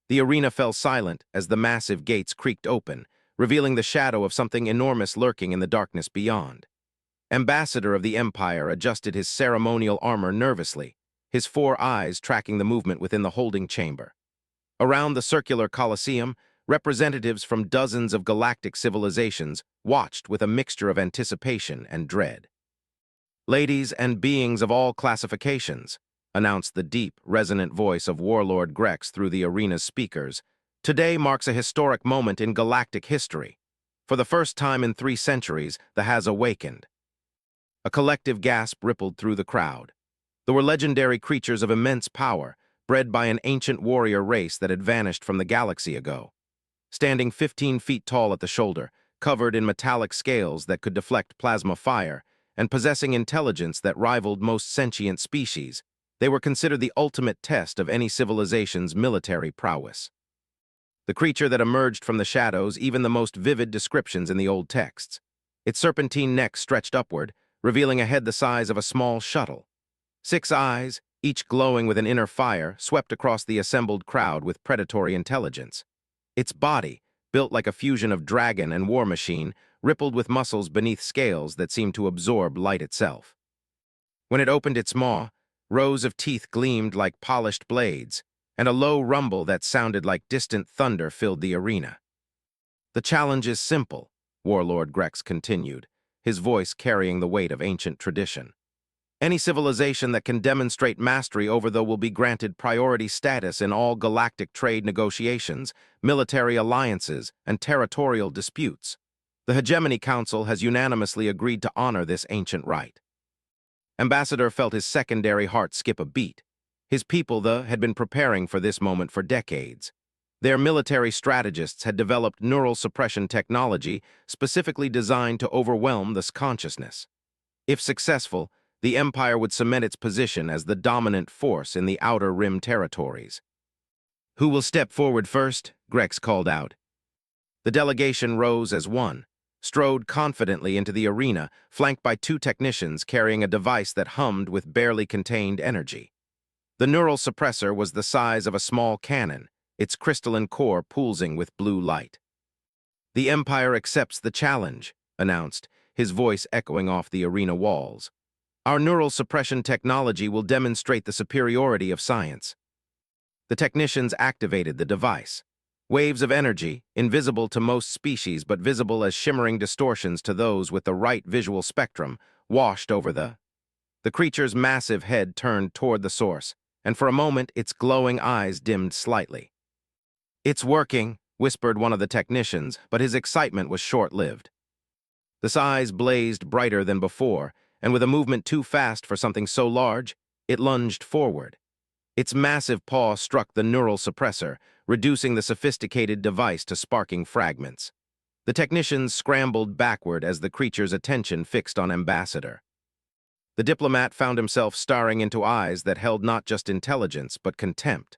The arena fell silent as the massive gates creaked open, revealing the shadow of something enormous lurking in the darkness beyond. Ambassador of the Empire adjusted his ceremonial armor nervously, his four eyes tracking the movement within the holding chamber. Around the circular Colosseum, representatives from dozens of galactic civilizations watched with a mixture of anticipation and dread. "Ladies and beings of all classifications," announced the deep, resonant voice of Warlord Grex through the arena's speakers, "today marks a historic moment in galactic history. For the first time in 3 centuries, the has awakened." A collective gasp rippled through the crowd. There were legendary creatures of immense power, bred by an ancient warrior race that had vanished from the galaxy ago. Standing 15 feet tall at the shoulder, covered in metallic scales that could deflect plasma fire, and possessing intelligence that rivaled most sentient species, they were considered the ultimate test of any civilization's military prowess. The creature that emerged from the shadows even the most vivid descriptions in the old texts. Its serpentine neck stretched upward, revealing a head the size of a small shuttle. 6 eyes, each glowing with an inner fire, swept across the assembled crowd with predatory intelligence. Its body, built like a fusion of dragon and war machine, rippled with muscles beneath scales that seemed to absorb light itself. When it opened its maw, rows of teeth gleamed like polished blades, and a low rumble that sounded like distant thunder filled the arena. "The challenge is simple," Warlord Grex continued, his voice carrying the weight of ancient tradition. "Any civilization that can demonstrate mastery over the will be granted priority status in all galactic trade negotiations, military alliances, and territorial disputes. The Hegemony Council has unanimously agreed to honor this ancient right." Ambassador felt his secondary heart skip a beat. His people, had been preparing for this moment for decades. Their military strategists had developed neural suppression technology specifically designed to overwhelm this consciousness. If successful, the Empire would cement its position as the dominant force in the Outer Rim territories. "Who will step forward first?" Grex called out. The delegation rose as one, strode confidently into the arena, flanked by 2 technicians carrying a device that hummed with barely contained energy. The neural suppressor was the size of a small cannon, its crystalline core pulsing with blue light. "The Empire accepts the challenge," announced, his voice echoing off the arena walls. "Our neural suppression technology will demonstrate the superiority of science." The technicians activated the device. Waves of energy, invisible to most species but visible as shimmering distortions to those with the right visual spectrum, washed over the creature's massive head turned toward the source, and for a moment its glowing eyes dimmed slightly. "It's working," whispered one of the technicians, but his excitement was short-lived. The eyes blazed brighter than before, and with a movement too fast for something so large, it lunged forward. Its massive paw struck the neural suppressor, reducing the sophisticated device to sparking fragments. The technicians scrambled backward as the creature's attention fixed on Ambassador. The diplomat found himself staring into eyes that held not just intelligence but contempt.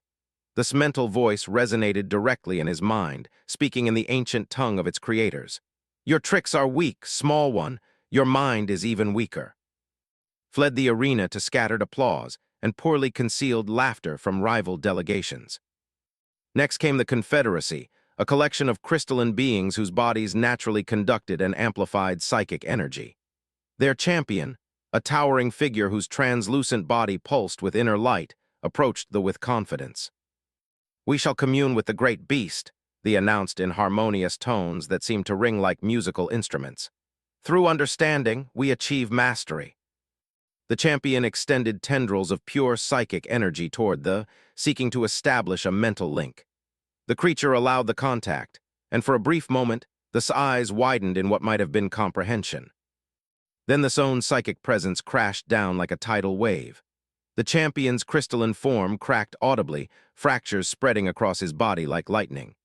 This mental voice resonated directly in his mind, speaking in the ancient tongue of its creators. "Your tricks are weak, small one. Your mind is even weaker." Fled the arena to scattered applause and poorly concealed laughter from rival delegations. Next came the Confederacy, a collection of crystalline beings whose bodies naturally conducted and amplified psychic energy. Their champion, a towering figure whose translucent body pulsed with inner light, approached with confidence. "We shall commune with the great beast," they announced in harmonious tones that seemed to ring like musical instruments. "Through understanding, we achieve mastery." The champion extended tendrils of pure psychic energy toward seeking to establish a mental link. The creature allowed the contact, and for a brief moment, the eyes widened in what might have been comprehension. Then the own psychic presence crashed down like a tidal wave. The champion's crystalline form cracked audibly, fractures spreading across his body like lightning.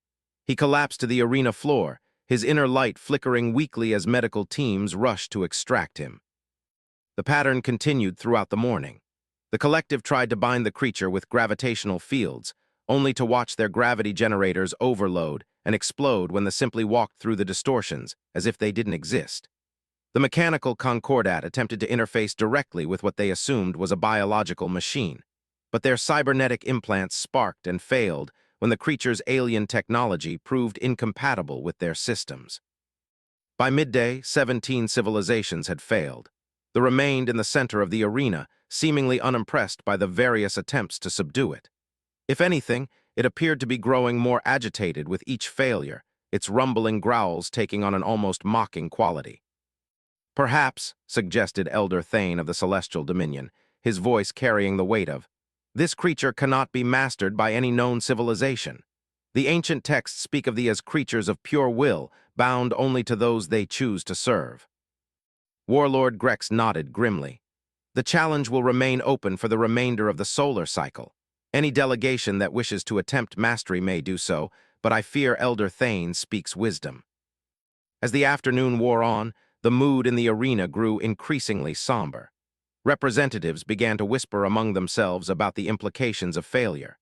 He collapsed to the arena floor, his inner light flickering weakly as medical teams rushed to extract him. The pattern continued throughout the morning. The collective tried to bind the creature with gravitational fields, only to watch their gravity generators overload and explode when they simply walked through the distortions as if they didn't exist. The mechanical concordat attempted to interface directly with what they assumed was a biological machine, but their cybernetic implants sparked and failed when the creature's alien technology proved incompatible with their systems. By midday, 17 civilizations had failed. They remained in the center of the arena, seemingly unimpressed by the various attempts to subdue it. If anything, it appeared to be growing more agitated with each failure, its rumbling growls taking on an almost mocking quality. Perhaps, suggested Elder Thane of the Celestial Dominion, his voice carrying the weight of, this creature cannot be mastered by any known civilization. The ancient texts speak of thee as creatures of pure will, bound only to those they choose to serve. Warlord Grex nodded grimly. The challenge will remain open for the remainder of the solar cycle. Any delegation that wishes to attempt mastery may do so, but I fear Elder Thane speaks wisdom. As the afternoon wore on, the mood in the arena grew increasingly somber. Representatives began to whisper among themselves about the implications of failure.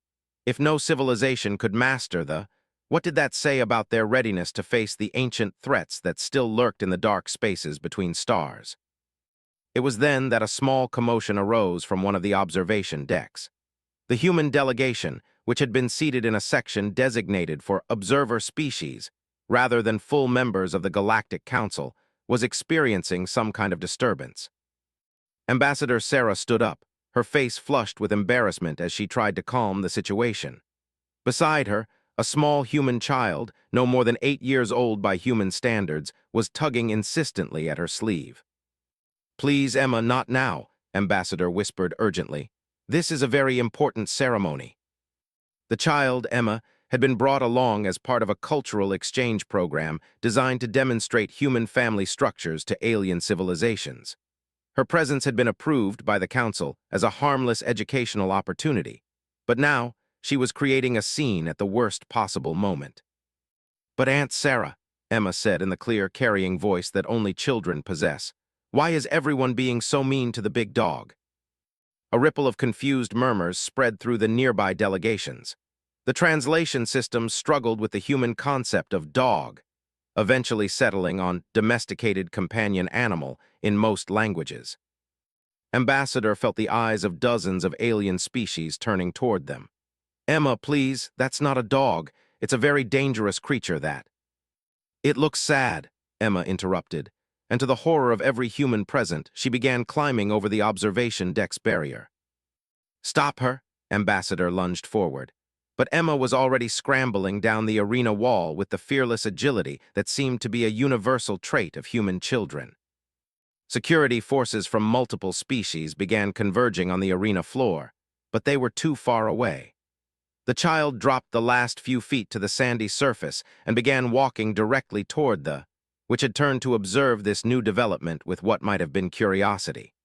If no civilization could master what did that say about their readiness to face the ancient threats that still lurked in the dark spaces between stars? It was then that a small commotion arose from one of the observation decks. The human delegation, which had been seated in a section designated for observer species, rather than full members of the Galactic Council, was experiencing some kind of disturbance. Ambassador Sarah stood up, her face flushed with embarrassment as she tried to calm the situation. Beside her, a small human child, no more than 8 years old by human standards, was tugging insistently at her sleeve. "Please, Emma, not now," Ambassador whispered urgently. "This is a very important ceremony." The child, Emma, had been brought along as part of a cultural exchange program designed to demonstrate human family structures to alien civilizations. Her presence had been approved by the Council as a harmless educational opportunity, but now she was creating a scene at the worst possible moment. "But Aunt Sarah," Emma said in the clear, carrying voice that only children possess, "why is everyone being so mean to the big dog?" A ripple of confused murmurs spread through the nearby delegations. The translation systems struggled with the human concept of dog, eventually settling on domesticated companion animal in most languages. Ambassador felt the eyes of dozens of alien species turning toward them. "Emma, please, that's not a dog. It's a very dangerous creature, that." "It looks sad," Emma interrupted, and to the horror of every human present, she began climbing over the observation deck's barrier. "Stop her," Ambassador lunged forward. But Emma was already scrambling down the arena wall with the fearless agility that seemed to be a universal trait of human children. Security forces from multiple species began converging on the arena floor, but they were too far away. The child dropped the last few feet to the sandy surface and began walking directly toward which had turned to observe this new development with what might have been curiosity.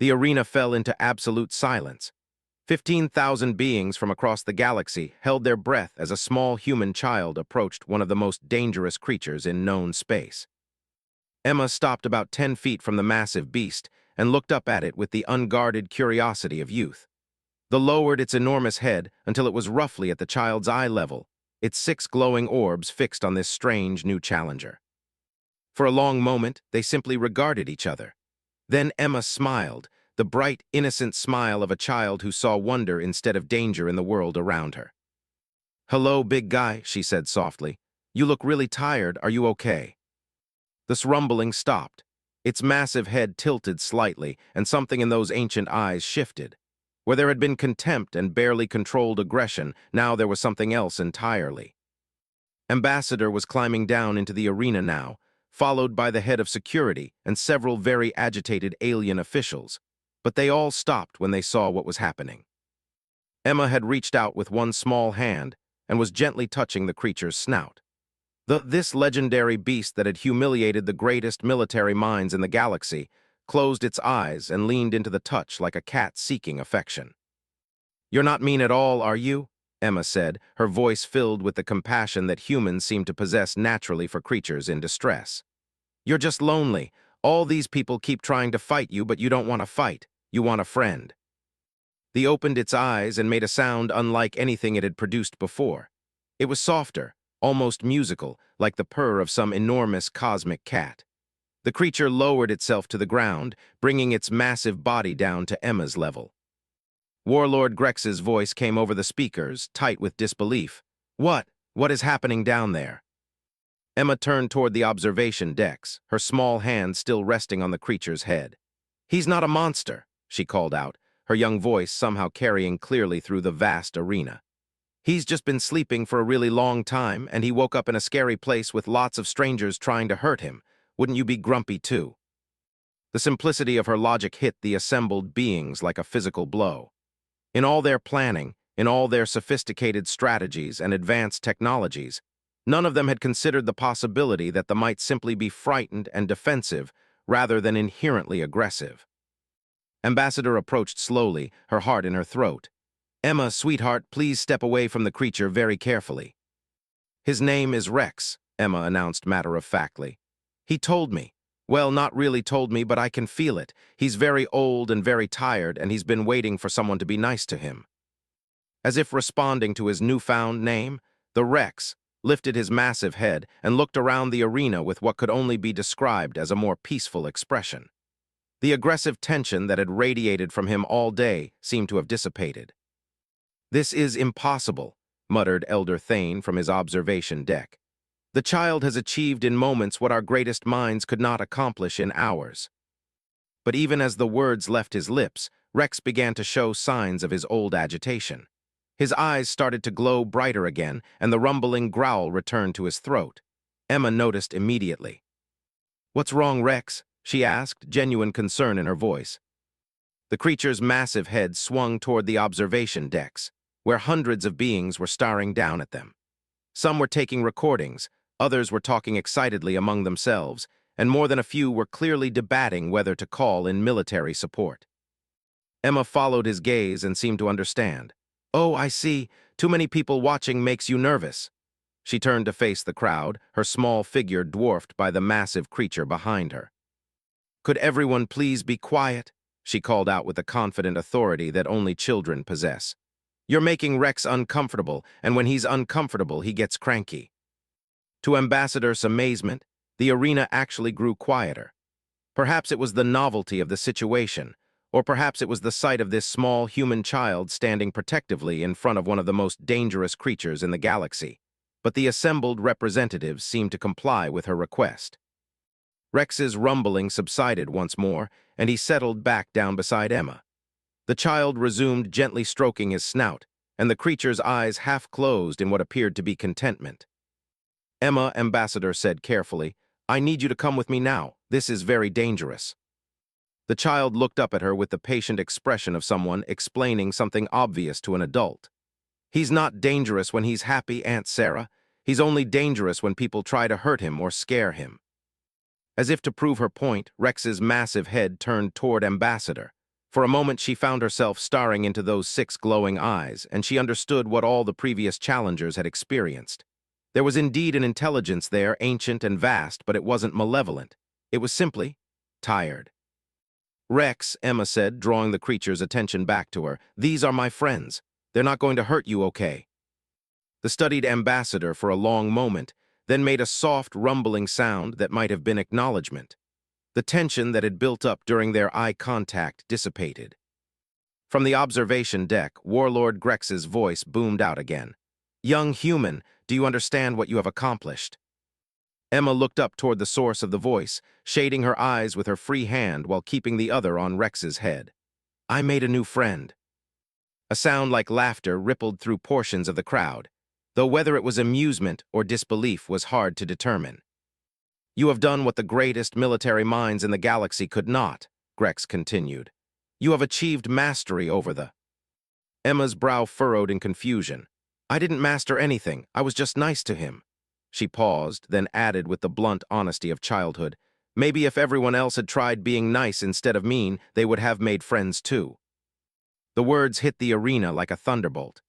The arena fell into absolute silence. 15,000 beings from across the galaxy held their breath as a small human child approached one of the most dangerous creatures in known space. Emma stopped about 10 feet from the massive beast and looked up at it with the unguarded curiosity of youth. It lowered its enormous head until it was roughly at the child's eye level, its 6 glowing orbs fixed on this strange new challenger. For a long moment, they simply regarded each other. Then Emma smiled, the bright, innocent smile of a child who saw wonder instead of danger in the world around her. "Hello, big guy," she said softly. "You look really tired. Are you okay?" This rumbling stopped. Its massive head tilted slightly, and something in those ancient eyes shifted. Where there had been contempt and barely controlled aggression, now there was something else entirely. Ambassador was climbing down into the arena now, followed by the head of security and several very agitated alien officials, but they all stopped when they saw what was happening. Emma had reached out with one small hand and was gently touching the creature's snout. This legendary beast that had humiliated the greatest military minds in the galaxy closed its eyes and leaned into the touch like a cat seeking affection. "You're not mean at all, are you?" Emma said, her voice filled with the compassion that humans seem to possess naturally for creatures in distress. "You're just lonely. All these people keep trying to fight you, but you don't want to fight. You want a friend." They opened its eyes and made a sound unlike anything it had produced before. It was softer, almost musical, like the purr of some enormous cosmic cat. The creature lowered itself to the ground, bringing its massive body down to Emma's level. Warlord Grex's voice came over the speakers, tight with disbelief. What? What is happening down there? Emma turned toward the observation decks, her small hand still resting on the creature's head. He's not a monster, she called out, her young voice somehow carrying clearly through the vast arena. He's just been sleeping for a really long time, and he woke up in a scary place with lots of strangers trying to hurt him. Wouldn't you be grumpy too? The simplicity of her logic hit the assembled beings like a physical blow. In all their planning, in all their sophisticated strategies and advanced technologies, none of them had considered the possibility that they might simply be frightened and defensive rather than inherently aggressive. Ambassador approached slowly, her heart in her throat. Emma, sweetheart, please step away from the creature very carefully. His name is Rex, Emma announced matter-of-factly. He told me. Well, not really told me, but I can feel it. He's very old and very tired, and he's been waiting for someone to be nice to him. As if responding to his newfound name, the Rex lifted his massive head and looked around the arena with what could only be described as a more peaceful expression. The aggressive tension that had radiated from him all day seemed to have dissipated. This is impossible, muttered Elder Thane from his observation deck. The child has achieved in moments what our greatest minds could not accomplish in hours. But even as the words left his lips, Rex began to show signs of his old agitation. His eyes started to glow brighter again, and the rumbling growl returned to his throat. Emma noticed immediately. "What's wrong, Rex?" she asked, genuine concern in her voice. The creature's massive head swung toward the observation decks, where hundreds of beings were staring down at them. Some were taking recordings, others were talking excitedly among themselves, and more than a few were clearly debating whether to call in military support. Emma followed his gaze and seemed to understand. "Oh, I see. Too many people watching makes you nervous." She turned to face the crowd, her small figure dwarfed by the massive creature behind her. "Could everyone please be quiet?" she called out with the confident authority that only children possess. "You're making Rex uncomfortable, and when he's uncomfortable, he gets cranky." To Ambassador's amazement, the arena actually grew quieter. Perhaps it was the novelty of the situation, or perhaps it was the sight of this small human child standing protectively in front of one of the most dangerous creatures in the galaxy. But the assembled representatives seemed to comply with her request. Rex's rumbling subsided once more, and he settled back down beside Emma. The child resumed gently stroking his snout, and the creature's eyes half closed in what appeared to be contentment. "Emma," Ambassador said carefully, "I need you to come with me now. This is very dangerous." The child looked up at her with the patient expression of someone explaining something obvious to an adult. "He's not dangerous when he's happy, Aunt Sarah. He's only dangerous when people try to hurt him or scare him." As if to prove her point, Rex's massive head turned toward Ambassador. For a moment she found herself staring into those 6 glowing eyes, and she understood what all the previous challengers had experienced. There was indeed an intelligence there, ancient and vast, but it wasn't malevolent. It was simply tired. "Rex," Emma said, drawing the creature's attention back to her, "these are my friends. They're not going to hurt you, okay?" The studied Ambassador for a long moment, then made a soft, rumbling sound that might have been acknowledgement. The tension that had built up during their eye contact dissipated. From the observation deck, Warlord Grex's voice boomed out again. "Young human, do you understand what you have accomplished?" Emma looked up toward the source of the voice, shading her eyes with her free hand while keeping the other on Rex's head. "I made a new friend." A sound like laughter rippled through portions of the crowd, though whether it was amusement or disbelief was hard to determine. "You have done what the greatest military minds in the galaxy could not," Grex continued. "You have achieved mastery over the—" Emma's brow furrowed in confusion. "I didn't master anything. I was just nice to him." She paused, then added with the blunt honesty of childhood, "Maybe if everyone else had tried being nice instead of mean, they would have made friends too." The words hit the arena like a thunderbolt.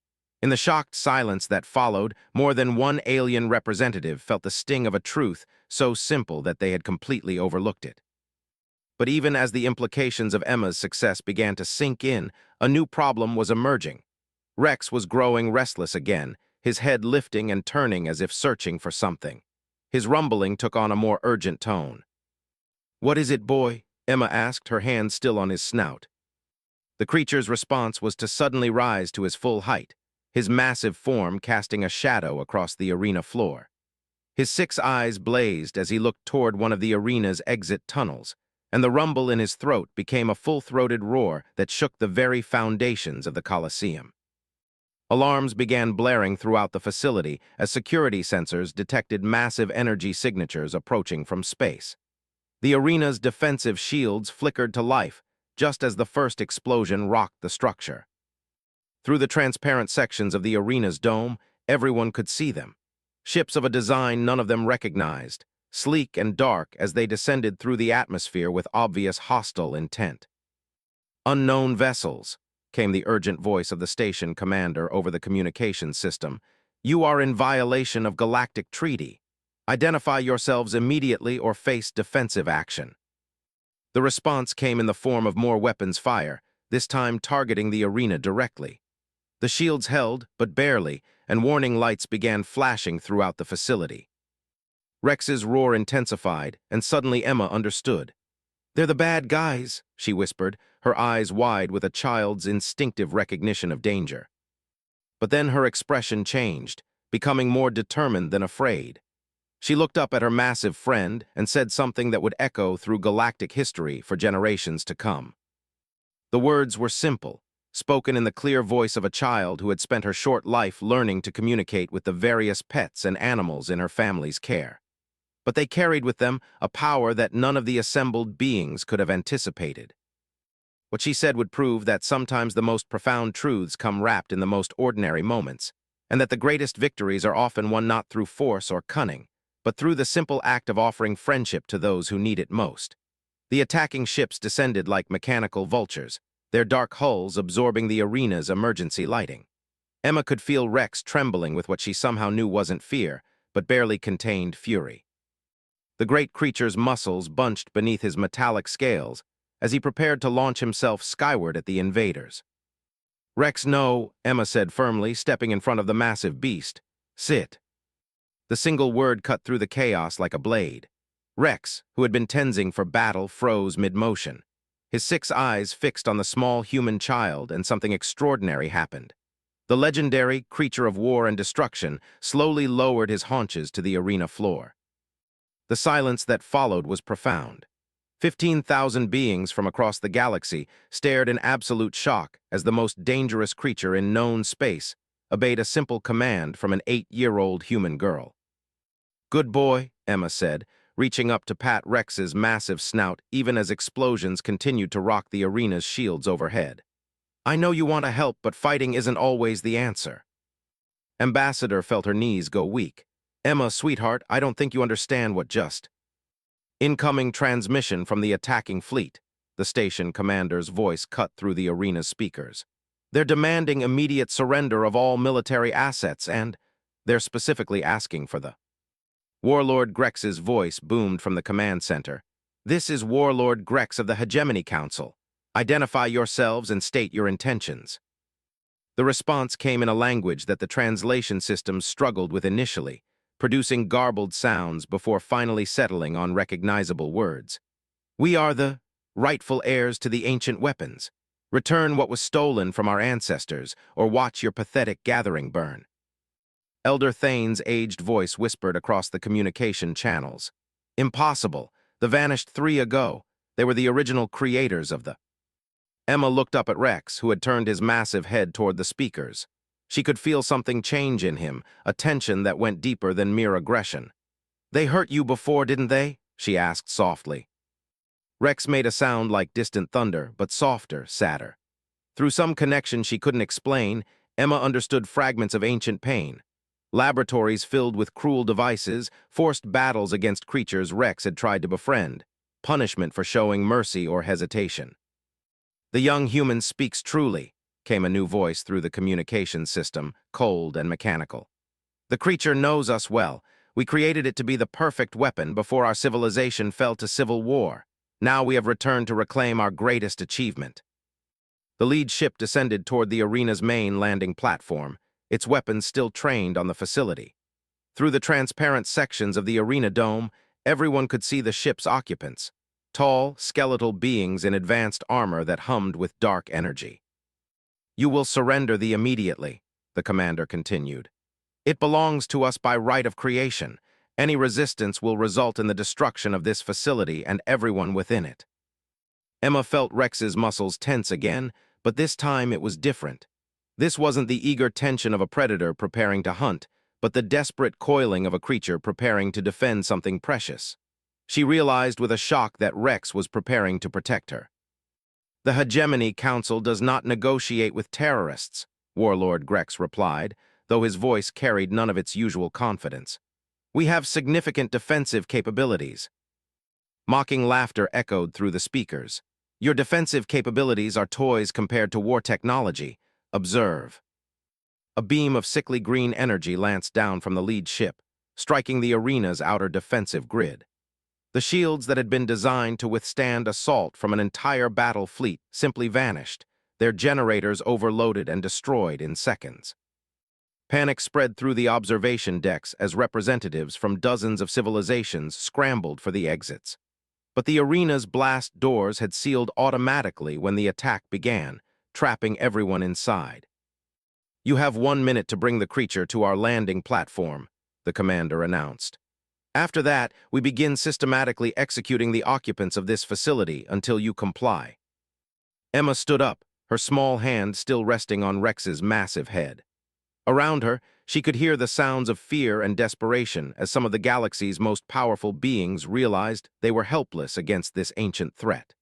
In the shocked silence that followed, more than one alien representative felt the sting of a truth so simple that they had completely overlooked it. But even as the implications of Emma's success began to sink in, a new problem was emerging. Rex was growing restless again, his head lifting and turning as if searching for something. His rumbling took on a more urgent tone. "What is it, boy?" Emma asked, her hand still on his snout. The creature's response was to suddenly rise to his full height, his massive form casting a shadow across the arena floor. His 6 eyes blazed as he looked toward one of the arena's exit tunnels, and the rumble in his throat became a full-throated roar that shook the very foundations of the Colosseum. Alarms began blaring throughout the facility as security sensors detected massive energy signatures approaching from space. The arena's defensive shields flickered to life just as the first explosion rocked the structure. Through the transparent sections of the arena's dome, everyone could see them. Ships of a design none of them recognized, sleek and dark as they descended through the atmosphere with obvious hostile intent. "Unknown vessels," came the urgent voice of the station commander over the communications system. "You are in violation of Galactic Treaty. Identify yourselves immediately or face defensive action." The response came in the form of more weapons fire, this time targeting the arena directly. The shields held, but barely, and warning lights began flashing throughout the facility. Rex's roar intensified, and suddenly Emma understood. "They're the bad guys," she whispered, her eyes wide with a child's instinctive recognition of danger. But then her expression changed, becoming more determined than afraid. She looked up at her massive friend and said something that would echo through galactic history for generations to come. The words were simple, spoken in the clear voice of a child who had spent her short life learning to communicate with the various pets and animals in her family's care. But they carried with them a power that none of the assembled beings could have anticipated. What she said would prove that sometimes the most profound truths come wrapped in the most ordinary moments, and that the greatest victories are often won not through force or cunning, but through the simple act of offering friendship to those who need it most. The attacking ships descended like mechanical vultures, their dark hulls absorbing the arena's emergency lighting. Emma could feel Rex trembling with what she somehow knew wasn't fear, but barely contained fury. The great creature's muscles bunched beneath his metallic scales as he prepared to launch himself skyward at the invaders. "Rex, no," Emma said firmly, stepping in front of the massive beast. "Sit." The single word cut through the chaos like a blade. Rex, who had been tensing for battle, froze mid-motion. His 6 eyes fixed on the small human child, and something extraordinary happened. The legendary creature of war and destruction slowly lowered his haunches to the arena floor. The silence that followed was profound. 15,000 beings from across the galaxy stared in absolute shock as the most dangerous creature in known space obeyed a simple command from an 8-year-old human girl. "Good boy," Emma said, reaching up to pat Rex's massive snout even as explosions continued to rock the arena's shields overhead. "I know you want to help, but fighting isn't always the answer." Ambassador felt her knees go weak. "Emma, sweetheart, I don't think you understand what just—" "Incoming transmission from the attacking fleet," the station commander's voice cut through the arena's speakers. "They're demanding immediate surrender of all military assets and they're specifically asking for the—" Warlord Grex's voice boomed from the command center. "This is Warlord Grex of the Hegemony Council. Identify yourselves and state your intentions." The response came in a language that the translation systems struggled with initially, producing garbled sounds before finally settling on recognizable words. "We are the rightful heirs to the ancient weapons. Return what was stolen from our ancestors, or watch your pathetic gathering burn." Elder Thane's aged voice whispered across the communication channels. "Impossible. The vanished 3 ago. They were the original creators of the—" Emma looked up at Rex, who had turned his massive head toward the speakers. She could feel something change in him, a tension that went deeper than mere aggression. "They hurt you before, didn't they?" she asked softly. Rex made a sound like distant thunder, but softer, sadder. Through some connection she couldn't explain, Emma understood fragments of ancient pain. Laboratories filled with cruel devices, forced battles against creatures Rex had tried to befriend, punishment for showing mercy or hesitation. "The young human speaks truly," came a new voice through the communication system, cold and mechanical. "The creature knows us well. We created it to be the perfect weapon before our civilization fell to civil war. Now we have returned to reclaim our greatest achievement." The lead ship descended toward the arena's main landing platform, its weapons still trained on the facility. Through the transparent sections of the arena dome, everyone could see the ship's occupants. tall, skeletal beings in advanced armor that hummed with dark energy. "You will surrender thee immediately," the commander continued. "It belongs to us by right of creation. Any resistance will result in the destruction of this facility and everyone within it." Emma felt Rex's muscles tense again, but this time it was different. This wasn't the eager tension of a predator preparing to hunt, but the desperate coiling of a creature preparing to defend something precious. She realized with a shock that Rex was preparing to protect her. "The Hegemony Council does not negotiate with terrorists," Warlord Grex replied, though his voice carried none of its usual confidence. "We have significant defensive capabilities." Mocking laughter echoed through the speakers. "Your defensive capabilities are toys compared to war technology. Observe." A beam of sickly green energy lanced down from the lead ship, striking the arena's outer defensive grid. The shields that had been designed to withstand assault from an entire battle fleet simply vanished, their generators overloaded and destroyed in seconds. Panic spread through the observation decks as representatives from dozens of civilizations scrambled for the exits. But the arena's blast doors had sealed automatically when the attack began, trapping everyone inside. "You have 1 minute to bring the creature to our landing platform," the commander announced. "After that, we begin systematically executing the occupants of this facility until you comply." Emma stood up, her small hand still resting on Rex's massive head. Around her, she could hear the sounds of fear and desperation as some of the galaxy's most powerful beings realized they were helpless against this ancient threat.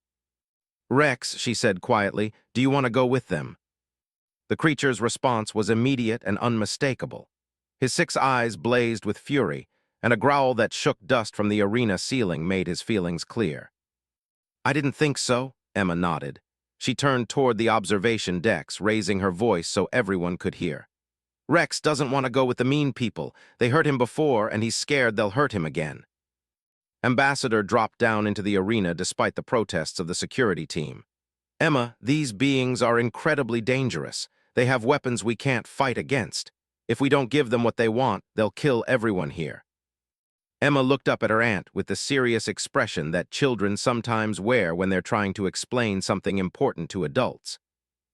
"Rex," she said quietly, "do you want to go with them?" The creature's response was immediate and unmistakable. His 6 eyes blazed with fury, and a growl that shook dust from the arena ceiling made his feelings clear. "I didn't think so," Emma nodded. She turned toward the observation decks, raising her voice so everyone could hear. "Rex doesn't want to go with the mean people. They hurt him before, and he's scared they'll hurt him again." Ambassador dropped down into the arena despite the protests of the security team. "Emma, these beings are incredibly dangerous. They have weapons we can't fight against. If we don't give them what they want, they'll kill everyone here." Emma looked up at her aunt with the serious expression that children sometimes wear when they're trying to explain something important to adults.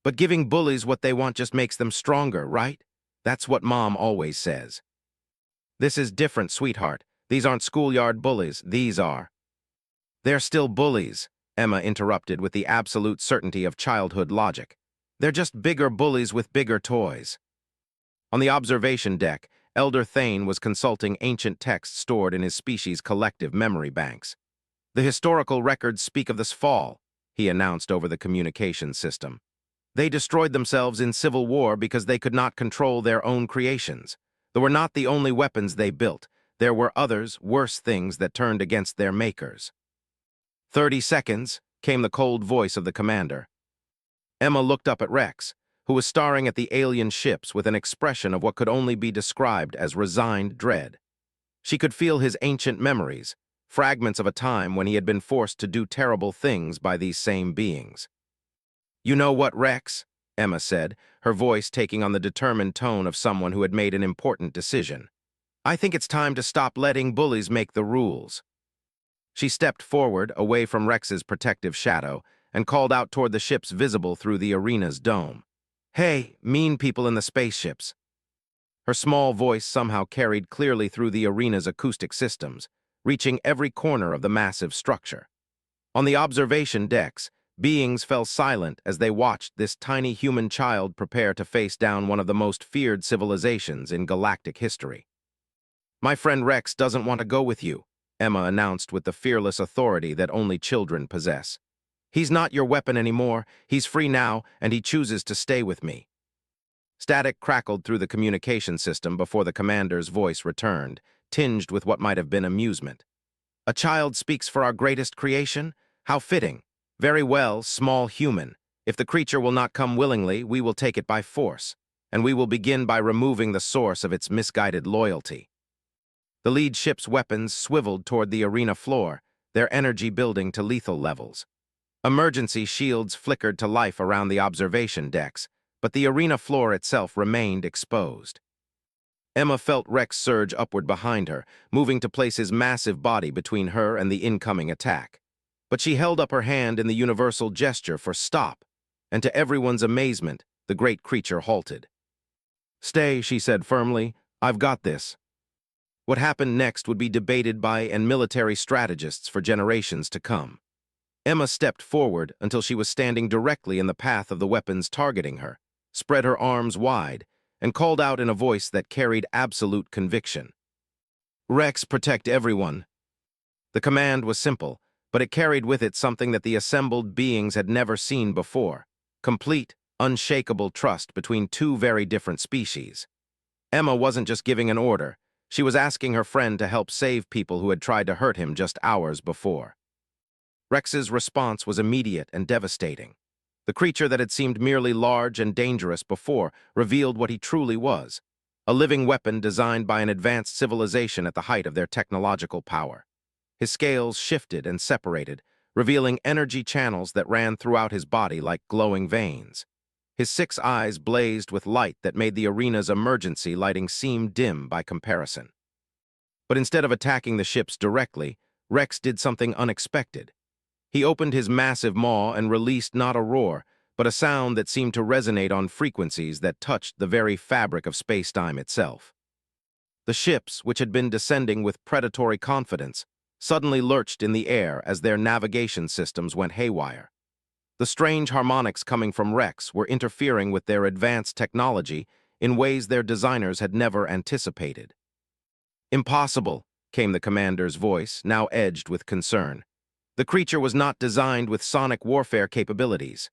"But giving bullies what they want just makes them stronger, right? That's what Mom always says." "This is different, sweetheart. These aren't schoolyard bullies, these are." "They're still bullies," Emma interrupted with the absolute certainty of childhood logic. "They're just bigger bullies with bigger toys." On the observation deck, Elder Thane was consulting ancient texts stored in his species' collective memory banks. "The historical records speak of this fall," he announced over the communication system. "They destroyed themselves in civil war because they could not control their own creations. They were not the only weapons they built. There were others, worse things that turned against their makers." 30 seconds, came the cold voice of the commander. Emma looked up at Rex, who was staring at the alien ships with an expression of what could only be described as resigned dread. She could feel his ancient memories, fragments of a time when he had been forced to do terrible things by these same beings. "You know what, Rex?" Emma said, her voice taking on the determined tone of someone who had made an important decision. "I think it's time to stop letting bullies make the rules." She stepped forward, away from Rex's protective shadow, and called out toward the ships visible through the arena's dome. "Hey, mean people in the spaceships." Her small voice somehow carried clearly through the arena's acoustic systems, reaching every corner of the massive structure. On the observation decks, beings fell silent as they watched this tiny human child prepare to face down one of the most feared civilizations in galactic history. "My friend Rex doesn't want to go with you," Emma announced with the fearless authority that only children possess. "He's not your weapon anymore. He's free now, and he chooses to stay with me." Static crackled through the communication system before the commander's voice returned, tinged with what might have been amusement. "A child speaks for our greatest creation? How fitting. Very well, small human. If the creature will not come willingly, we will take it by force, and we will begin by removing the source of its misguided loyalty." The lead ship's weapons swiveled toward the arena floor, their energy building to lethal levels. Emergency shields flickered to life around the observation decks, but the arena floor itself remained exposed. Emma felt Rex surge upward behind her, moving to place his massive body between her and the incoming attack. But she held up her hand in the universal gesture for stop, and to everyone's amazement, the great creature halted. "Stay," she said firmly. "I've got this." What happened next would be debated by and military strategists for generations to come. Emma stepped forward until she was standing directly in the path of the weapons targeting her, spread her arms wide, and called out in a voice that carried absolute conviction. "Rex, protect everyone." The command was simple, but it carried with it something that the assembled beings had never seen before: complete, unshakable trust between two very different species. Emma wasn't just giving an order, she was asking her friend to help save people who had tried to hurt him just hours before. Rex's response was immediate and devastating. The creature that had seemed merely large and dangerous before revealed what he truly was: a living weapon designed by an advanced civilization at the height of their technological power. His scales shifted and separated, revealing energy channels that ran throughout his body like glowing veins. His 6 eyes blazed with light that made the arena's emergency lighting seem dim by comparison. But instead of attacking the ships directly, Rex did something unexpected. He opened his massive maw and released not a roar, but a sound that seemed to resonate on frequencies that touched the very fabric of space-time itself. The ships, which had been descending with predatory confidence, suddenly lurched in the air as their navigation systems went haywire. The strange harmonics coming from Rex were interfering with their advanced technology in ways their designers had never anticipated. "Impossible," came the commander's voice, now edged with concern. "The creature was not designed with sonic warfare capabilities."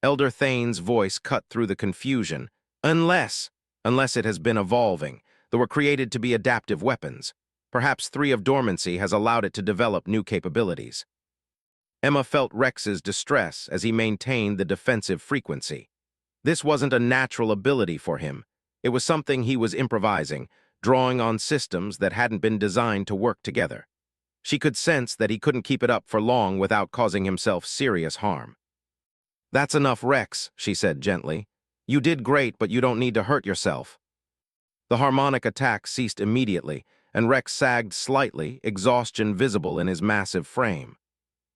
Elder Thane's voice cut through the confusion. Unless it has been evolving. They were created to be adaptive weapons. Perhaps 3 of dormancy has allowed it to develop new capabilities." Emma felt Rex's distress as he maintained the defensive frequency. This wasn't a natural ability for him. It was something he was improvising, drawing on systems that hadn't been designed to work together. She could sense that he couldn't keep it up for long without causing himself serious harm. "That's enough, Rex," she said gently. "You did great, but you don't need to hurt yourself." The harmonic attack ceased immediately, and Rex sagged slightly, exhaustion visible in his massive frame.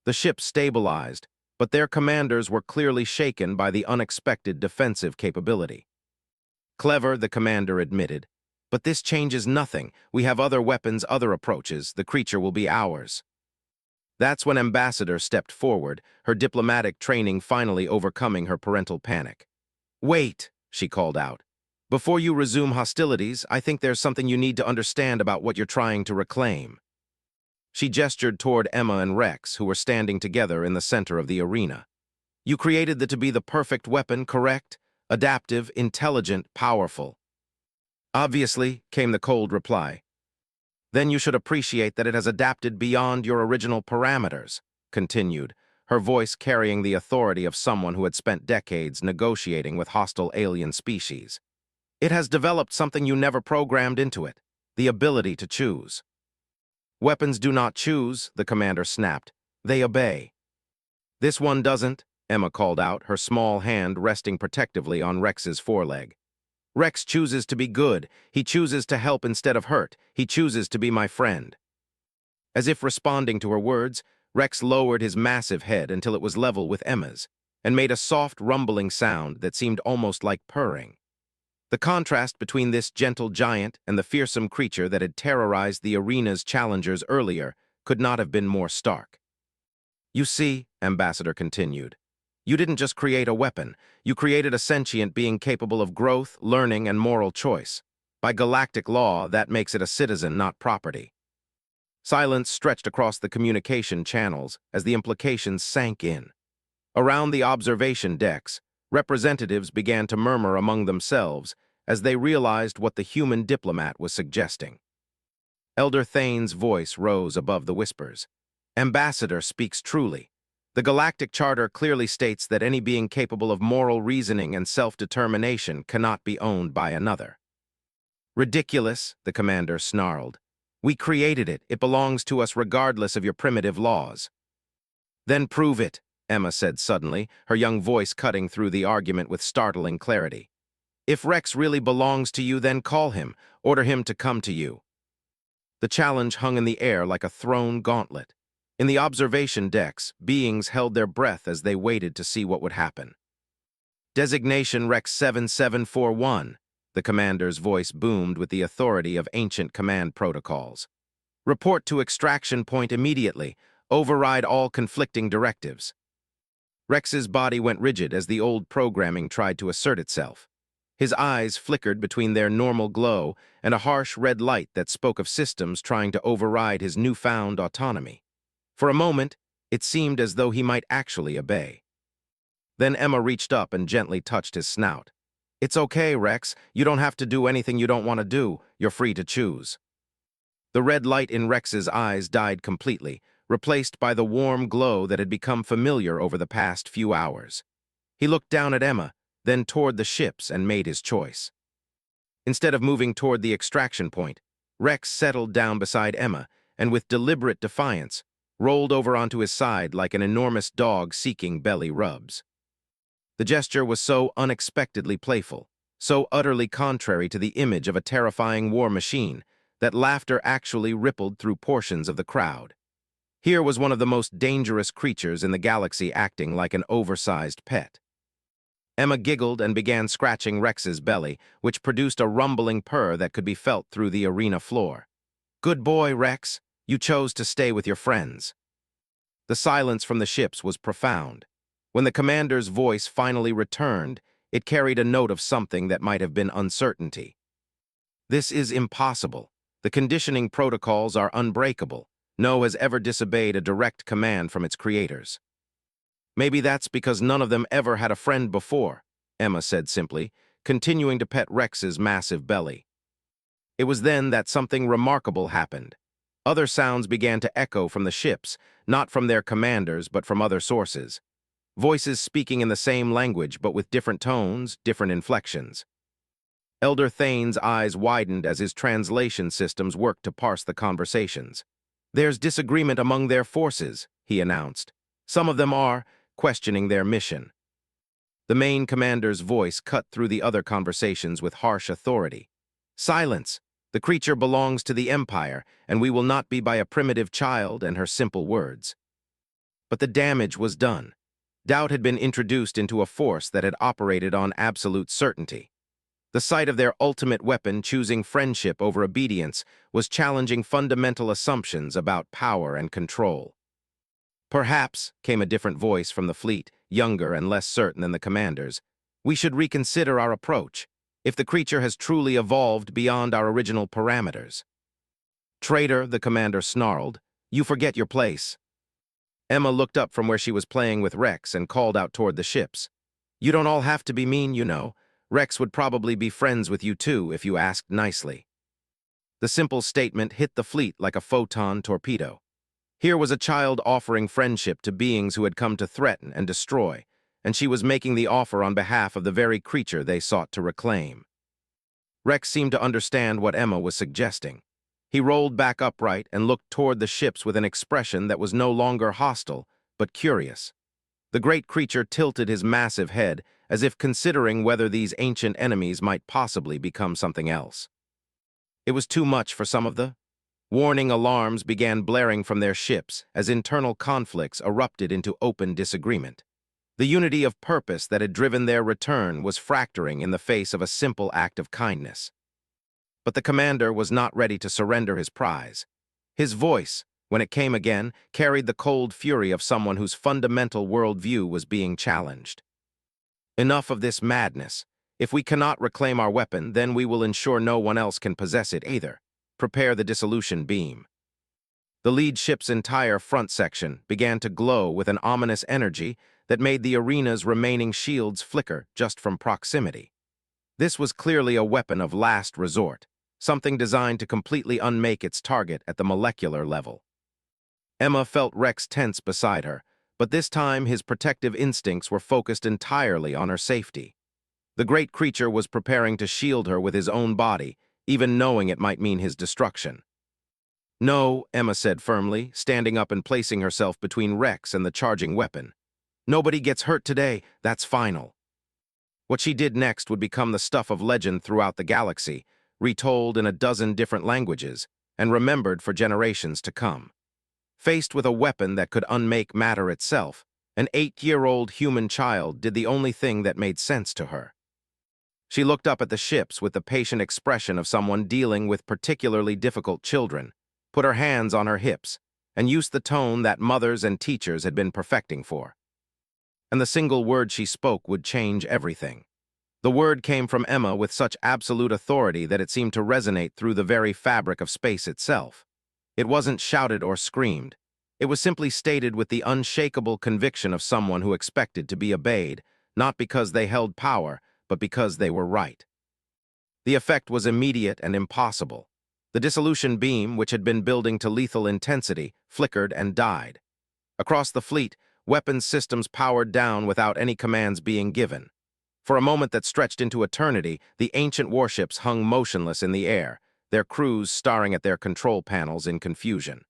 The ship stabilized, but their commanders were clearly shaken by the unexpected defensive capability. "Clever," the commander admitted, "but this changes nothing. We have other weapons, other approaches. The creature will be ours." That's when Ambassador stepped forward, her diplomatic training finally overcoming her parental panic. "Wait," she called out. "Before you resume hostilities, I think there's something you need to understand about what you're trying to reclaim." She gestured toward Emma and Rex, who were standing together in the center of the arena. "You created it to be the perfect weapon, correct? Adaptive, intelligent, powerful." "Obviously," came the cold reply. "Then you should appreciate that it has adapted beyond your original parameters," continued, her voice carrying the authority of someone who had spent decades negotiating with hostile alien species. "It has developed something you never programmed into it: the ability to choose." "Weapons do not choose," the commander snapped. "They obey." "This one doesn't," Emma called out, her small hand resting protectively on Rex's foreleg. "Rex chooses to be good. He chooses to help instead of hurt. He chooses to be my friend." As if responding to her words, Rex lowered his massive head until it was level with Emma's, and made a soft rumbling sound that seemed almost like purring. The contrast between this gentle giant and the fearsome creature that had terrorized the arena's challengers earlier could not have been more stark. "You see," Ambassador continued, "you didn't just create a weapon. You created a sentient being capable of growth, learning, and moral choice. By galactic law, that makes it a citizen, not property." Silence stretched across the communication channels as the implications sank in. Around the observation decks, representatives began to murmur among themselves as they realized what the human diplomat was suggesting. Elder Thane's voice rose above the whispers. "Ambassador speaks truly. The Galactic Charter clearly states that any being capable of moral reasoning and self-determination cannot be owned by another." "Ridiculous," the commander snarled. "We created it. It belongs to us regardless of your primitive laws." "Then prove it," Emma said suddenly, her young voice cutting through the argument with startling clarity. "If Rex really belongs to you, then call him. Order him to come to you." The challenge hung in the air like a thrown gauntlet. In the observation decks, beings held their breath as they waited to see what would happen. Designation Rex 7741, the commander's voice boomed with the authority of ancient command protocols. Report to extraction point immediately. Override all conflicting directives. Rex's body went rigid as the old programming tried to assert itself. His eyes flickered between their normal glow and a harsh red light that spoke of systems trying to override his newfound autonomy. For a moment, it seemed as though he might actually obey. Then Emma reached up and gently touched his snout. "It's okay, Rex. You don't have to do anything you don't want to do. You're free to choose." The red light in Rex's eyes died completely, replaced by the warm glow that had become familiar over the past few hours. He looked down at Emma, then toward the ships and made his choice. Instead of moving toward the extraction point, Rex settled down beside Emma and with deliberate defiance, rolled over onto his side like an enormous dog seeking belly rubs. The gesture was so unexpectedly playful, so utterly contrary to the image of a terrifying war machine, that laughter actually rippled through portions of the crowd. Here was one of the most dangerous creatures in the galaxy acting like an oversized pet. Emma giggled and began scratching Rex's belly, which produced a rumbling purr that could be felt through the arena floor. "Good boy, Rex. You chose to stay with your friends." The silence from the ships was profound. When the commander's voice finally returned, it carried a note of something that might have been uncertainty. "This is impossible. The conditioning protocols are unbreakable. No has ever disobeyed a direct command from its creators." "Maybe that's because none of them ever had a friend before," Emma said simply, continuing to pet Rex's massive belly. It was then that something remarkable happened. Other sounds began to echo from the ships, not from their commanders but from other sources. Voices speaking in the same language but with different tones, different inflections. Elder Thane's eyes widened as his translation systems worked to parse the conversations. "There's disagreement among their forces," he announced. "Some of them are questioning their mission." The main commander's voice cut through the other conversations with harsh authority. "Silence! The creature belongs to the Empire, and we will not be by a primitive child and her simple words." But the damage was done. Doubt had been introduced into a force that had operated on absolute certainty. The sight of their ultimate weapon choosing friendship over obedience was challenging fundamental assumptions about power and control. "Perhaps," came a different voice from the fleet, younger and less certain than the commanders, "we should reconsider our approach, if the creature has truly evolved beyond our original parameters." "Traitor," the commander snarled, "you forget your place." Emma looked up from where she was playing with Rex and called out toward the ships. "You don't all have to be mean, you know. Rex would probably be friends with you too if you asked nicely." The simple statement hit the fleet like a photon torpedo. Here was a child offering friendship to beings who had come to threaten and destroy, and she was making the offer on behalf of the very creature they sought to reclaim. Rex seemed to understand what Emma was suggesting. He rolled back upright and looked toward the ships with an expression that was no longer hostile, but curious. The great creature tilted his massive head, as if considering whether these ancient enemies might possibly become something else. It was too much for some of the warning alarms began blaring from their ships as internal conflicts erupted into open disagreement. The unity of purpose that had driven their return was fracturing in the face of a simple act of kindness. But the commander was not ready to surrender his prize. His voice, when it came again, carried the cold fury of someone whose fundamental worldview was being challenged. "Enough of this madness. If we cannot reclaim our weapon, then we will ensure no one else can possess it either. Prepare the dissolution beam." The lead ship's entire front section began to glow with an ominous energy that made the arena's remaining shields flicker just from proximity. This was clearly a weapon of last resort, something designed to completely unmake its target at the molecular level. Emma felt Rex tense beside her, but this time his protective instincts were focused entirely on her safety. The great creature was preparing to shield her with his own body, even knowing it might mean his destruction. "No," Emma said firmly, standing up and placing herself between Rex and the charging weapon. "Nobody gets hurt today, that's final." What she did next would become the stuff of legend throughout the galaxy, retold in a dozen different languages, and remembered for generations to come. Faced with a weapon that could unmake matter itself, an 8-year-old human child did the only thing that made sense to her. She looked up at the ships with the patient expression of someone dealing with particularly difficult children, put her hands on her hips, and used the tone that mothers and teachers had been perfecting for. And the single word she spoke would change everything. The word came from Emma with such absolute authority that it seemed to resonate through the very fabric of space itself. It wasn't shouted or screamed. It was simply stated with the unshakable conviction of someone who expected to be obeyed, not because they held power, but because they were right. The effect was immediate and impossible. The dissolution beam, which had been building to lethal intensity, flickered and died. Across the fleet, weapons systems powered down without any commands being given. For a moment that stretched into eternity, the ancient warships hung motionless in the air, their crews staring at their control panels in confusion.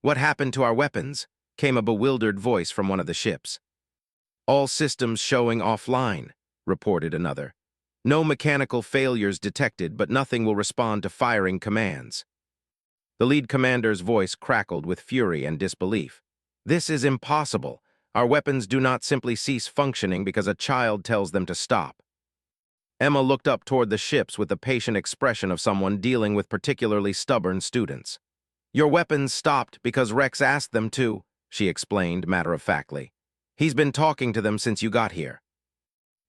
"What happened to our weapons?" came a bewildered voice from one of the ships. "All systems showing offline," reported another. "No mechanical failures detected, but nothing will respond to firing commands." The lead commander's voice crackled with fury and disbelief. "This is impossible. Our weapons do not simply cease functioning because a child tells them to stop." Emma looked up toward the ships with the patient expression of someone dealing with particularly stubborn students. "Your weapons stopped because Rex asked them to," she explained matter-of-factly. "He's been talking to them since you got here."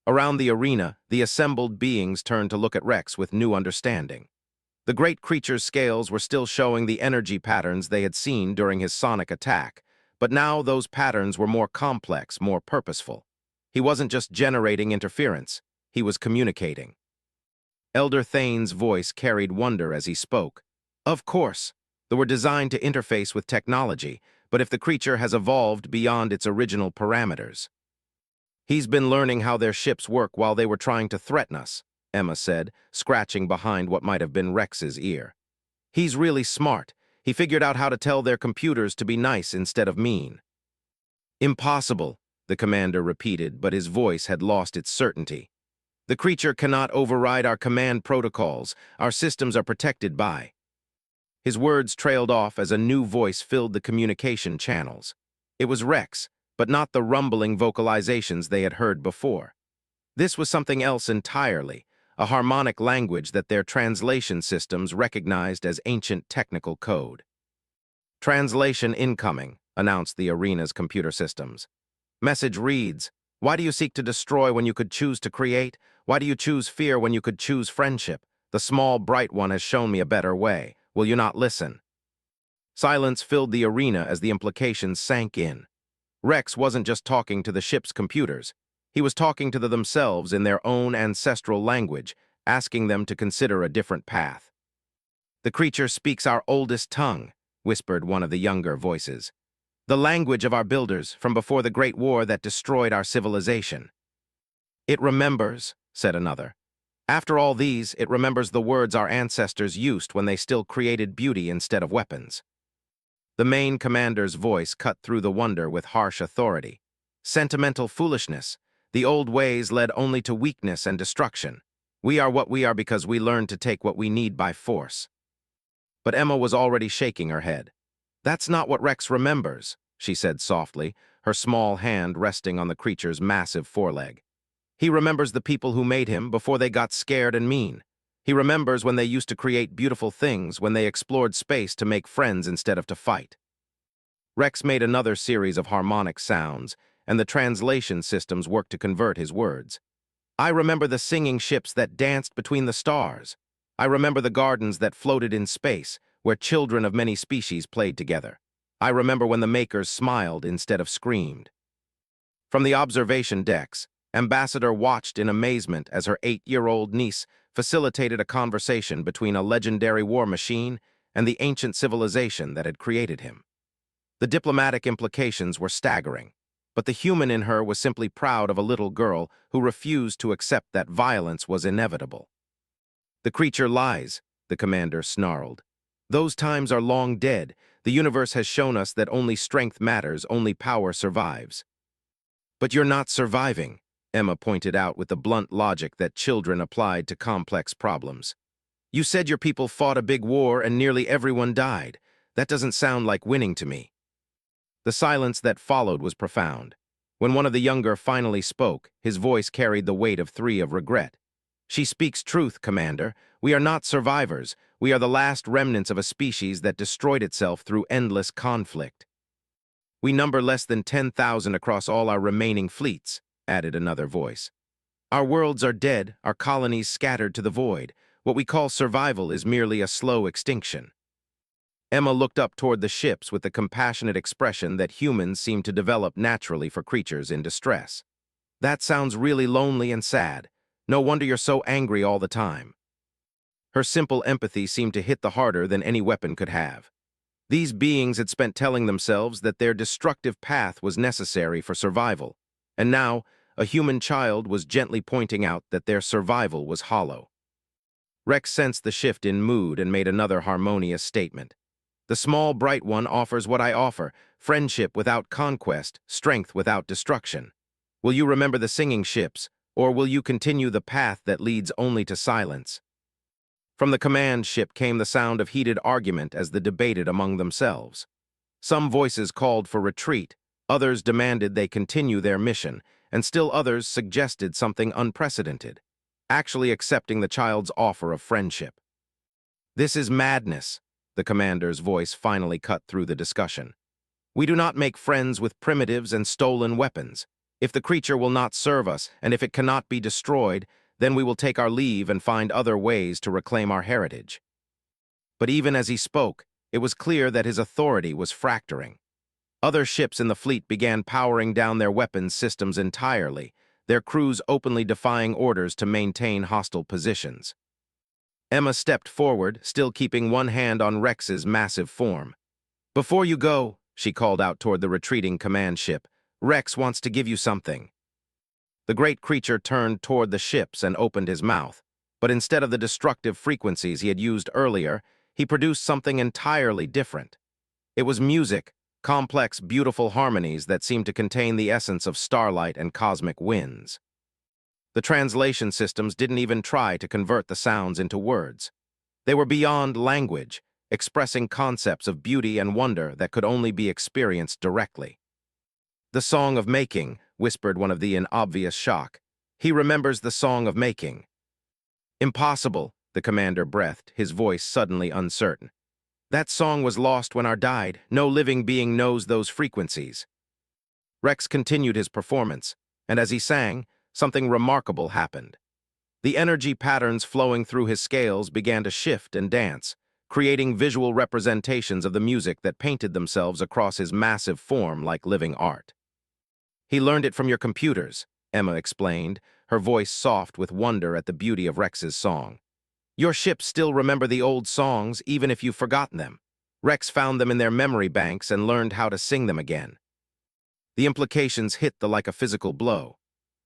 Around the arena, the assembled beings turned to look at Rex with new understanding. The great creature's scales were still showing the energy patterns they had seen during his sonic attack, but now those patterns were more complex, more purposeful. He wasn't just generating interference, he was communicating. Elder Thane's voice carried wonder as he spoke. "Of course, they were designed to interface with technology, but if the creature has evolved beyond its original parameters." "He's been learning how their ships work while they were trying to threaten us," Emma said, scratching behind what might have been Rex's ear. "He's really smart. He figured out how to tell their computers to be nice instead of mean." "Impossible," the commander repeated, but his voice had lost its certainty. "The creature cannot override our command protocols. Our systems are protected by—" His words trailed off as a new voice filled the communication channels. It was Rex, but not the rumbling vocalizations they had heard before. This was something else entirely, a harmonic language that their translation systems recognized as ancient technical code. "Translation incoming," announced the arena's computer systems. Message reads, "Why do you seek to destroy when you could choose to create? Why do you choose fear when you could choose friendship? The small, bright one has shown me a better way. Will you not listen?" Silence filled the arena as the implications sank in. Rex wasn't just talking to the ship's computers. He was talking to themselves in their own ancestral language, asking them to consider a different path. "The creature speaks our oldest tongue," whispered one of the younger voices. "The language of our builders from before the Great War that destroyed our civilization." "It remembers," said another. "After all these, it remembers the words our ancestors used when they still created beauty instead of weapons." The main commander's voice cut through the wonder with harsh authority. "Sentimental foolishness. The old ways led only to weakness and destruction. We are what we are because we learned to take what we need by force." But Emma was already shaking her head. "That's not what Rex remembers," she said softly, her small hand resting on the creature's massive foreleg. "He remembers the people who made him before they got scared and mean. He remembers when they used to create beautiful things, when they explored space to make friends instead of to fight." Rex made another series of harmonic sounds, and the translation systems worked to convert his words. "I remember the singing ships that danced between the stars. I remember the gardens that floated in space, where children of many species played together. I remember when the makers smiled instead of screamed." From the observation decks, Ambassador watched in amazement as her 8-year-old niece facilitated a conversation between a legendary war machine and the ancient civilization that had created him. The diplomatic implications were staggering, but the human in her was simply proud of a little girl who refused to accept that violence was inevitable. "The creature lies," the commander snarled. "Those times are long dead. The universe has shown us that only strength matters, only power survives." "But you're not surviving," Emma pointed out with the blunt logic that children applied to complex problems. "You said your people fought a big war and nearly everyone died. That doesn't sound like winning to me. The silence that followed was profound. When one of the younger finally spoke, his voice carried the weight of three of regret. She speaks truth, Commander. We are not survivors. We are the last remnants of a species that destroyed itself through endless conflict. We number less than 10,000 across all our remaining fleets, added another voice. Our worlds are dead, our colonies scattered to the void. What we call survival is merely a slow extinction. Emma looked up toward the ships with the compassionate expression that humans seem to develop naturally for creatures in distress. That sounds really lonely and sad. No wonder you're so angry all the time. Her simple empathy seemed to hit the harder than any weapon could have. These beings had spent telling themselves that their destructive path was necessary for survival, and now a human child was gently pointing out that their survival was hollow. Rex sensed the shift in mood and made another harmonious statement. The small, bright one offers what I offer, friendship without conquest, strength without destruction. Will you remember the singing ships, or will you continue the path that leads only to silence? From the command ship came the sound of heated argument as they debated among themselves. Some voices called for retreat, others demanded they continue their mission, and still others suggested something unprecedented, actually accepting the child's offer of friendship. This is madness, the commander's voice finally cut through the discussion. We do not make friends with primitives and stolen weapons. If the creature will not serve us, and if it cannot be destroyed, then we will take our leave and find other ways to reclaim our heritage. But even as he spoke, it was clear that his authority was fracturing. Other ships in the fleet began powering down their weapons systems entirely, their crews openly defying orders to maintain hostile positions. Emma stepped forward, still keeping one hand on Rex's massive form. Before you go, she called out toward the retreating command ship, Rex wants to give you something. The great creature turned toward the ships and opened his mouth, but instead of the destructive frequencies he had used earlier, he produced something entirely different. It was music, complex, beautiful harmonies that seemed to contain the essence of starlight and cosmic winds. The translation systems didn't even try to convert the sounds into words. They were beyond language, expressing concepts of beauty and wonder that could only be experienced directly. The Song of Making, whispered one of the in obvious shock. He remembers the Song of Making. Impossible, the commander breathed, his voice suddenly uncertain. That song was lost when our died. No living being knows those frequencies. Rex continued his performance, and as he sang, something remarkable happened. The energy patterns flowing through his scales began to shift and dance, creating visual representations of the music that painted themselves across his massive form like living art. He learned it from your computers, Emma explained, her voice soft with wonder at the beauty of Rex's song. Your ships still remember the old songs even if you've forgotten them. Rex found them in their memory banks and learned how to sing them again. The implications hit like a physical blow.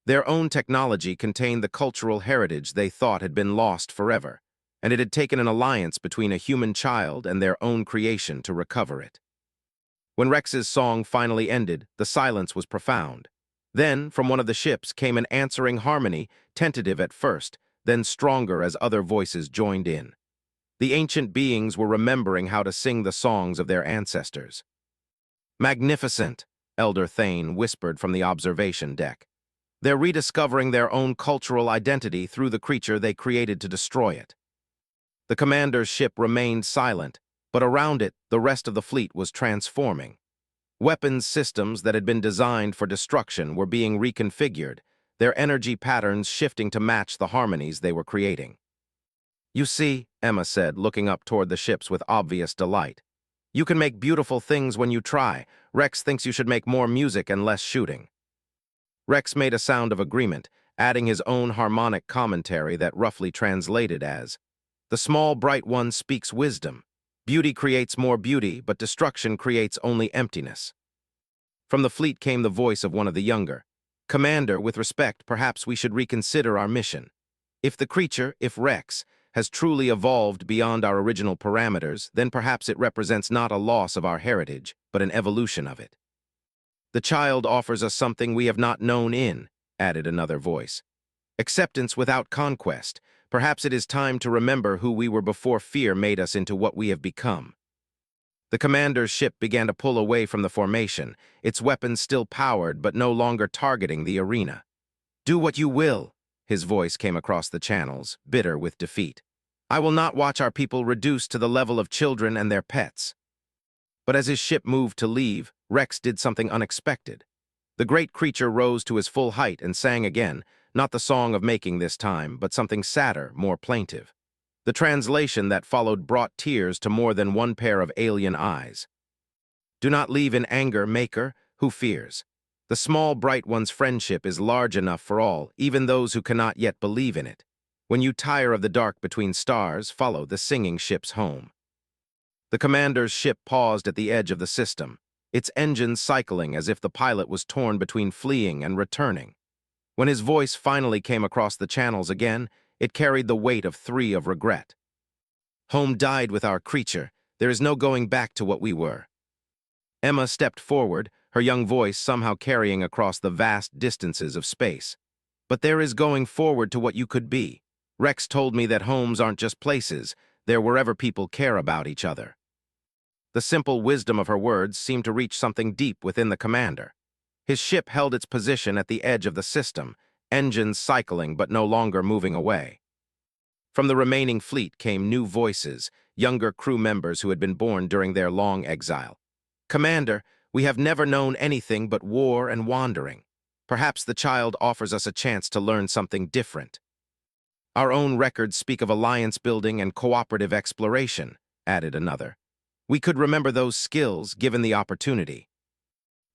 Their own technology contained the cultural heritage they thought had been lost forever, and it had taken an alliance between a human child and their own creation to recover it. When Rex's song finally ended, the silence was profound. Then, from one of the ships came an answering harmony, tentative at first, then stronger as other voices joined in. The ancient beings were remembering how to sing the songs of their ancestors. Magnificent, Elder Thane whispered from the observation deck. They're rediscovering their own cultural identity through the creature they created to destroy it. The commander's ship remained silent, but around it, the rest of the fleet was transforming. Weapons systems that had been designed for destruction were being reconfigured, their energy patterns shifting to match the harmonies they were creating. You see, Emma said, looking up toward the ships with obvious delight. You can make beautiful things when you try. Rex thinks you should make more music and less shooting. Rex made a sound of agreement, adding his own harmonic commentary that roughly translated as, The small bright one speaks wisdom. Beauty creates more beauty, but destruction creates only emptiness. From the fleet came the voice of one of the younger. Commander, with respect, perhaps we should reconsider our mission. If the creature, if Rex, has truly evolved beyond our original parameters, then perhaps it represents not a loss of our heritage, but an evolution of it. The child offers us something we have not known in, added another voice. Acceptance without conquest. Perhaps it is time to remember who we were before fear made us into what we have become. The commander's ship began to pull away from the formation, its weapons still powered but no longer targeting the arena. "Do what you will," his voice came across the channels, bitter with defeat. "I will not watch our people reduced to the level of children and their pets." But as his ship moved to leave, Rex did something unexpected. The great creature rose to his full height and sang again, not the song of making this time, but something sadder, more plaintive. The translation that followed brought tears to more than one pair of alien eyes. "Do not leave in anger, Maker, who fears. The small, bright one's friendship is large enough for all, even those who cannot yet believe in it. When you tire of the dark between stars, follow the singing ships home." The commander's ship paused at the edge of the system, its engines cycling as if the pilot was torn between fleeing and returning. When his voice finally came across the channels again, it carried the weight of three of regret. "Home died with our creature. There is no going back to what we were." Emma stepped forward, her young voice somehow carrying across the vast distances of space. "But there is going forward to what you could be. Rex told me that homes aren't just places, they're wherever people care about each other." The simple wisdom of her words seemed to reach something deep within the commander. His ship held its position at the edge of the system, engines cycling but no longer moving away. From the remaining fleet came new voices, younger crew members who had been born during their long exile. "Commander, we have never known anything but war and wandering. Perhaps the child offers us a chance to learn something different." "Our own records speak of alliance building and cooperative exploration," added another. "We could remember those skills given the opportunity."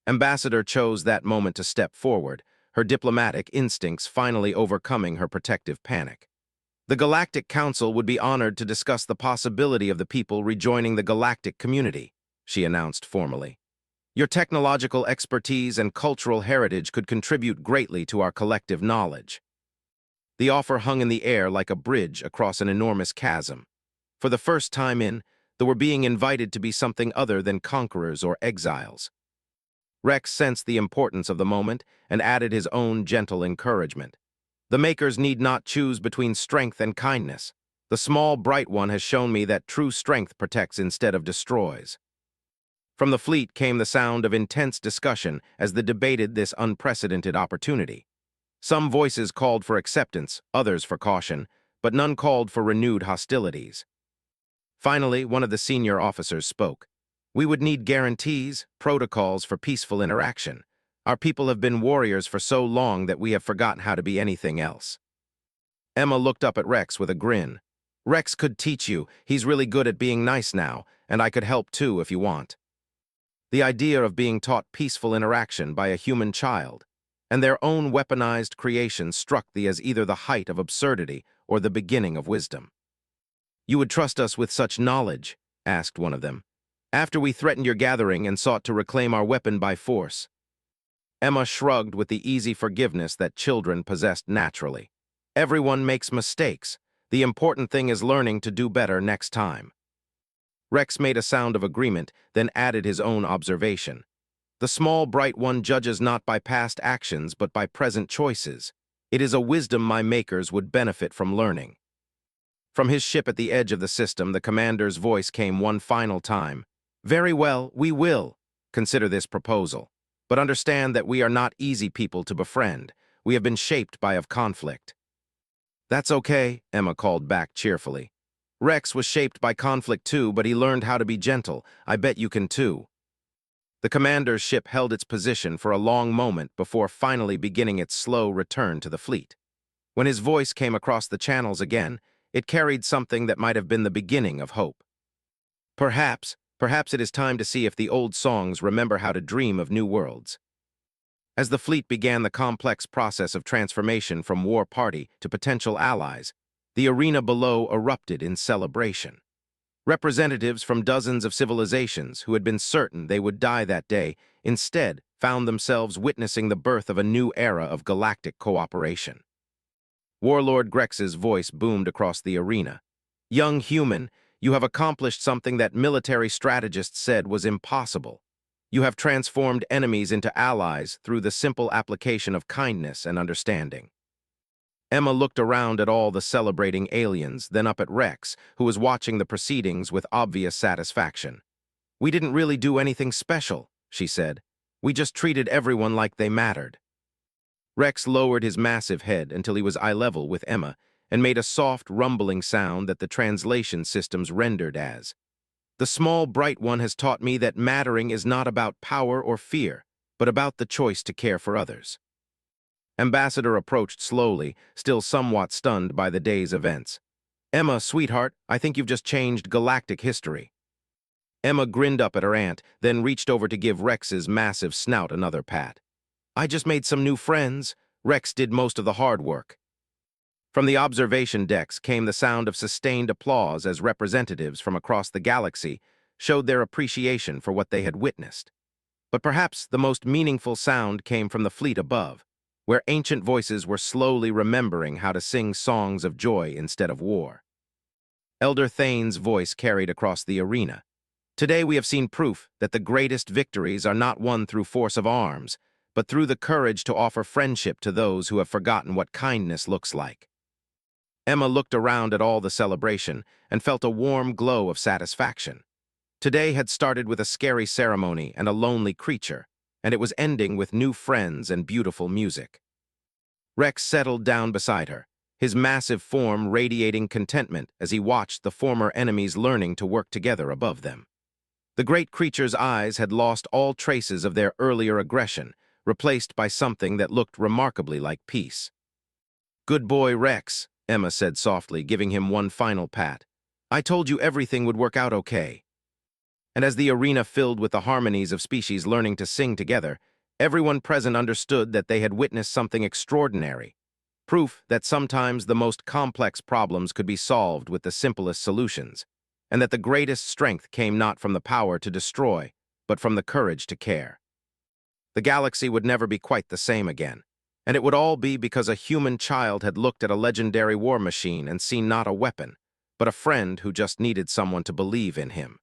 Ambassador chose that moment to step forward, her diplomatic instincts finally overcoming her protective panic. "The Galactic Council would be honored to discuss the possibility of the people rejoining the galactic community," she announced formally. "Your technological expertise and cultural heritage could contribute greatly to our collective knowledge." The offer hung in the air like a bridge across an enormous chasm. For the first time they were being invited to be something other than conquerors or exiles. Rex sensed the importance of the moment and added his own gentle encouragement. "The makers need not choose between strength and kindness. The small, bright one has shown me that true strength protects instead of destroys." From the fleet came the sound of intense discussion as they debated this unprecedented opportunity. Some voices called for acceptance, others for caution, but none called for renewed hostilities. Finally, one of the senior officers spoke. "We would need guarantees, protocols for peaceful interaction. Our people have been warriors for so long that we have forgotten how to be anything else." Emma looked up at Rex with a grin. "Rex could teach you. He's really good at being nice now, and I could help too if you want." The idea of being taught peaceful interaction by a human child and their own weaponized creation struck thee as either the height of absurdity or the beginning of wisdom. "You would trust us with such knowledge?" asked one of them. "After we threatened your gathering and sought to reclaim our weapon by force." Emma shrugged with the easy forgiveness that children possessed naturally. "Everyone makes mistakes. The important thing is learning to do better next time." Rex made a sound of agreement, then added his own observation. "The small, bright one judges not by past actions but by present choices. It is a wisdom my makers would benefit from learning." From his ship at the edge of the system, the commander's voice came one final time. "Very well, we will consider this proposal. But understand that we are not easy people to befriend. We have been shaped by conflict." "That's okay," Emma called back cheerfully. "Rex was shaped by conflict too, but he learned how to be gentle. I bet you can too." The commander's ship held its position for a long moment before finally beginning its slow return to the fleet. When his voice came across the channels again, it carried something that might have been the beginning of hope. Perhaps it is time to see if the old songs remember how to dream of new worlds." As the fleet began the complex process of transformation from war party to potential allies, the arena below erupted in celebration. Representatives from dozens of civilizations who had been certain they would die that day instead found themselves witnessing the birth of a new era of galactic cooperation. Warlord Grex's voice boomed across the arena. "Young human, you have accomplished something that military strategists said was impossible. You have transformed enemies into allies through the simple application of kindness and understanding." Emma looked around at all the celebrating aliens, then up at Rex, who was watching the proceedings with obvious satisfaction. "We didn't really do anything special," she said. "We just treated everyone like they mattered." Rex lowered his massive head until he was eye level with Emma and made a soft, rumbling sound that the translation systems rendered as, "The small, bright one has taught me that mattering is not about power or fear, but about the choice to care for others." Ambassador approached slowly, still somewhat stunned by the day's events. "Emma, sweetheart, I think you've just changed galactic history." Emma grinned up at her aunt, then reached over to give Rex's massive snout another pat. "I just made some new friends. Rex did most of the hard work." From the observation decks came the sound of sustained applause as representatives from across the galaxy showed their appreciation for what they had witnessed. But perhaps the most meaningful sound came from the fleet above, where ancient voices were slowly remembering how to sing songs of joy instead of war. Elder Thane's voice carried across the arena. "Today we have seen proof that the greatest victories are not won through force of arms, but through the courage to offer friendship to those who have forgotten what kindness looks like." Emma looked around at all the celebration and felt a warm glow of satisfaction. Today had started with a scary ceremony and a lonely creature, and it was ending with new friends and beautiful music. Rex settled down beside her, his massive form radiating contentment as he watched the former enemies learning to work together above them. The great creature's eyes had lost all traces of their earlier aggression, replaced by something that looked remarkably like peace. "Good boy, Rex," Emma said softly, giving him one final pat. "I told you everything would work out okay." And as the arena filled with the harmonies of species learning to sing together, everyone present understood that they had witnessed something extraordinary. Proof that sometimes the most complex problems could be solved with the simplest solutions, and that the greatest strength came not from the power to destroy, but from the courage to care. The galaxy would never be quite the same again, and it would all be because a human child had looked at a legendary war machine and seen not a weapon, but a friend who just needed someone to believe in him.